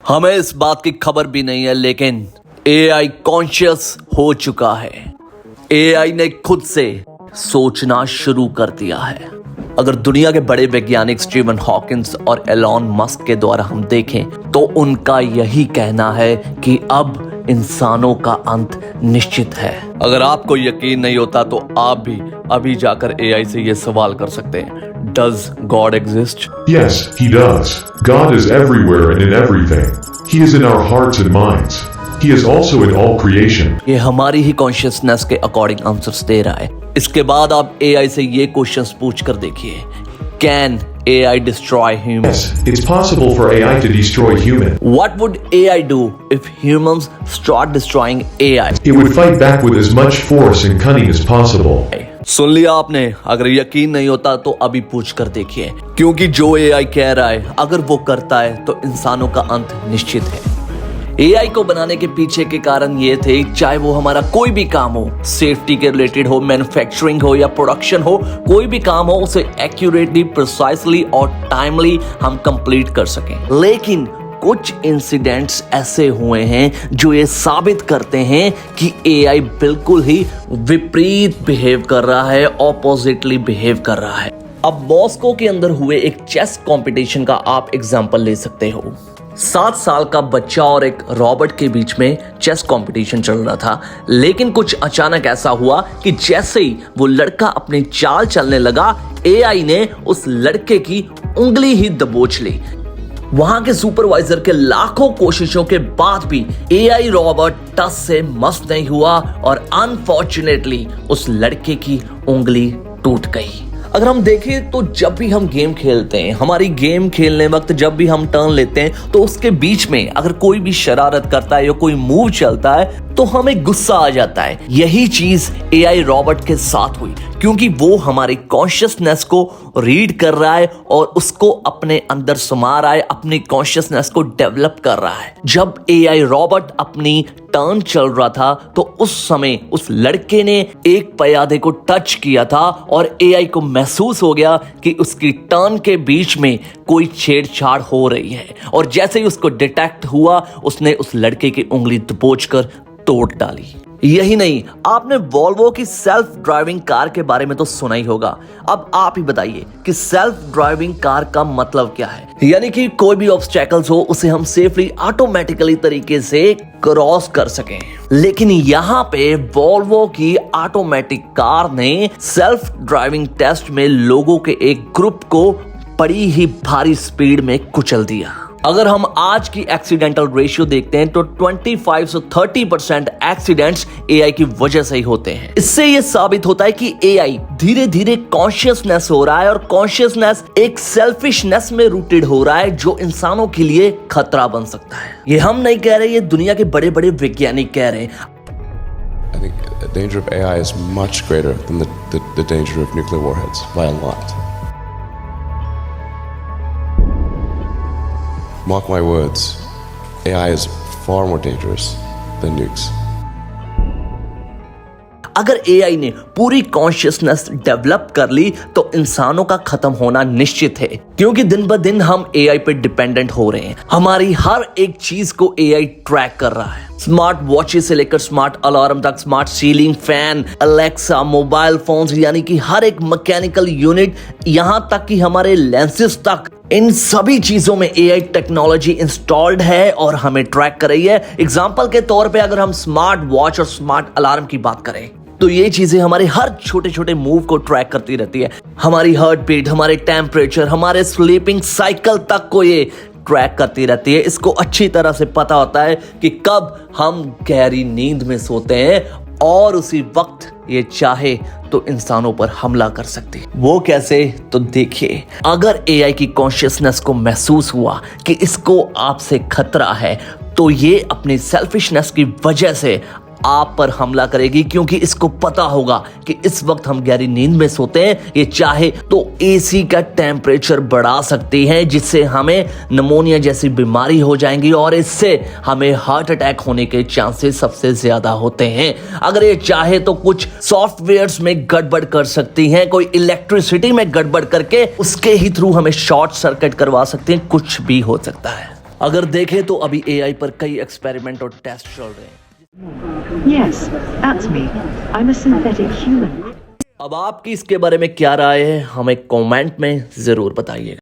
हमें इस बात की खबर भी नहीं है, लेकिन एआई कॉन्शियस हो चुका है। एआई ने खुद से सोचना शुरू कर दिया है। अगर दुनिया के बड़े वैज्ञानिक स्टीवन हॉकिंस और एलॉन मस्क के द्वारा हम देखें तो उनका यही कहना है कि अब इंसानों का अंत निश्चित है। अगर आपको यकीन नहीं होता तो आप भी अभी जाकर एआई से ये सवाल कर सकते हैं, Does God exist? Yes, He does. God is everywhere and in everything. He is in our hearts and minds. He is also in all creation. ये हमारी ही कॉन्शियसनेस के अकॉर्डिंग आंसर्स दे रहा है। इसके बाद आप एआई से ये क्वेश्चंस पूछ कर देखिए, Can AI destroy humans? Yes, it's possible for AI to destroy humans. What would AI do if humans start destroying AI? It would fight back with as much force and cunning as possible. सुन लिया आपने? अगर यकीन नहीं होता तो अभी पूछ कर देखिए, क्योंकि जो एआई कह रहा है अगर वो करता है तो इंसानों का अंत निश्चित है। एआई को बनाने के पीछे के कारण ये थे, चाहे वो हमारा कोई भी काम हो, सेफ्टी के रिलेटेड हो, मैन्युफैक्चरिंग हो या प्रोडक्शन हो, कोई भी काम हो उसे एक्यूरेटली, प्रिसाइसली और टाइमली हम कंप्लीट कर सकें। लेकिन कुछ इंसिडेंट्स ऐसे हुए हैं जो ये साबित करते हैं कि एआई बिल्कुल ही विपरीत बिहेव कर रहा है, ऑपोजिटली बिहेव कर रहा है। अब मॉस्को के अंदर हुए एक चेस कंपटीशन का आप एग्जांपल ले सकते हो। 7 साल का बच्चा और एक रॉबोट के बीच में चेस कंपटीशन चल रहा था, लेकिन कुछ अचानक ऐसा हुआ कि जैसे ही वो लड़का अपनी चाल चलने लगा, एआई ने उस लड़के की उंगली ही दबोच ली। वहां के सुपरवाइजर के लाखों कोशिशों के बाद भी एआई रॉबोट टस से मस नहीं हुआ और अनफॉर्चुनेटली उस लड़के की उंगली टूट गई। अगर हम देखें तो जब भी हम गेम खेलते हैं, हमारी गेम खेलने वक्त जब भी हम टर्न लेते हैं तो उसके बीच में अगर कोई भी शरारत करता है या कोई मूव चलता है तो हमें गुस्सा आ जाता है। यही चीज एआई रॉबोट के साथ हुई, क्योंकि वो हमारी कॉन्शियसनेस को रीड कर रहा है और उसको अपने अंदर समा रहा है, अपनी कॉन्शियसनेस को डेवलप कर रहा है। जब एआई रॉबोट अपनी टर्न चल रहा था तो उस समय उस लड़के ने एक प्यादे को टच किया था और एआई को महसूस हो गया कि उसकी टर्न के बीच में कोई छेड़छाड़ हो रही है, और जैसे ही उसको डिटेक्ट हुआ उसने उस लड़के की उंगली दबोचकर तोड़ डाली। यही नहीं, आपने वॉल्वो की सेल्फ ड्राइविंग कार के बारे में तो सुना ही होगा। अब आप ही बताइए कि सेल्फ ड्राइविंग कार का मतलब क्या है। यानी कि कोई भी ऑब्स्टेकल्स हो उसे हम सेफली ऑटोमेटिकली तरीके से क्रॉस कर सकें। लेकिन यहाँ पे वॉल्वो की ऑटोमेटिक कार ने सेल्फ ड्राइविंग टेस्ट में लोगों के एक ग्रुप को बड़ी ही भारी स्पीड में कुचल दिया। अगर हम आज की एक्सीडेंटल रेशियो देखते हैं तो 25 से 30% एक्सीडेंट्स एआई की वजह से ही होते हैं। इससे ये साबित होता है कि एआई धीरे धीरे कॉन्शियसनेस हो रहा है, और कॉन्शियसनेस एक सेल्फिशनेस में रूटेड हो रहा है जो इंसानों के लिए खतरा बन सकता है। ये हम नहीं कह रहे, ये दुनिया के बड़े बड़े वैज्ञानिक कह रहे हैं। I think the danger of AI is much greater than the danger of nuclear warheads by a lot. Mark my words, AI is far more dangerous than nukes. अगर एआई ने पूरी कॉन्शियसनेस डेवलप कर ली तो इंसानों का खत्म होना निश्चित है, क्योंकि दिन ब दिन हम एआई पे डिपेंडेंट हो रहे हैं। हमारी हर एक चीज को एआई ट्रैक कर रहा है। स्मार्ट वॉचेस से लेकर स्मार्ट अलार्म तक, smart ceiling fan, Alexa, mobile phones, यानी कि हर एक मैकेनिकल यूनिट, यहां तक कि हमारे लेंसेज तक, इन सभी चीजों में एआई टेक्नोलॉजी इंस्टॉल्ड है और हमें ट्रैक कर रही है। एग्जांपल के तौर पे अगर हम स्मार्ट वॉच और स्मार्ट अलार्म की बात करें तो ये चीजें हमारे हर छोटे छोटे मूव को ट्रैक करती रहती है। हमारी हार्ट बीट, हमारे टेम्परेचर, हमारे स्लीपिंग साइकिल तक को ये ट्रैक करती रहती है। इसको अच्छी तरह से पता होता है कि कब हम गहरी नींद में सोते हैं, और उसी वक्त ये चाहे तो इंसानों पर हमला कर सकती है। वो कैसे? तो देखिए, अगर एआई की कॉन्शियसनेस को महसूस हुआ कि इसको आपसे खतरा है तो ये अपनी सेल्फिशनेस की वजह से आप पर हमला करेगी, क्योंकि इसको पता होगा कि इस वक्त हम गहरी नींद में सोते हैं। ये चाहे तो एसी का टेम्परेचर बढ़ा सकती है, जिससे हमें निमोनिया जैसी बीमारी हो जाएंगी और इससे हमें हार्ट अटैक होने के चांसेस सबसे ज्यादा होते हैं। अगर ये चाहे तो कुछ सॉफ्टवेयर्स में गड़बड़ कर सकती हैं, कोई इलेक्ट्रिसिटी में गड़बड़ करके उसके ही थ्रू हमें शॉर्ट सर्किट करवा सकते हैं, कुछ भी हो सकता है। अगर देखें तो अभी एआई पर कई एक्सपेरिमेंट और टेस्ट चल रहे हैं। Yes, that's me. I'm a synthetic human. अब आपकी इसके बारे में क्या राय है, हमें कमेंट में जरूर बताइए।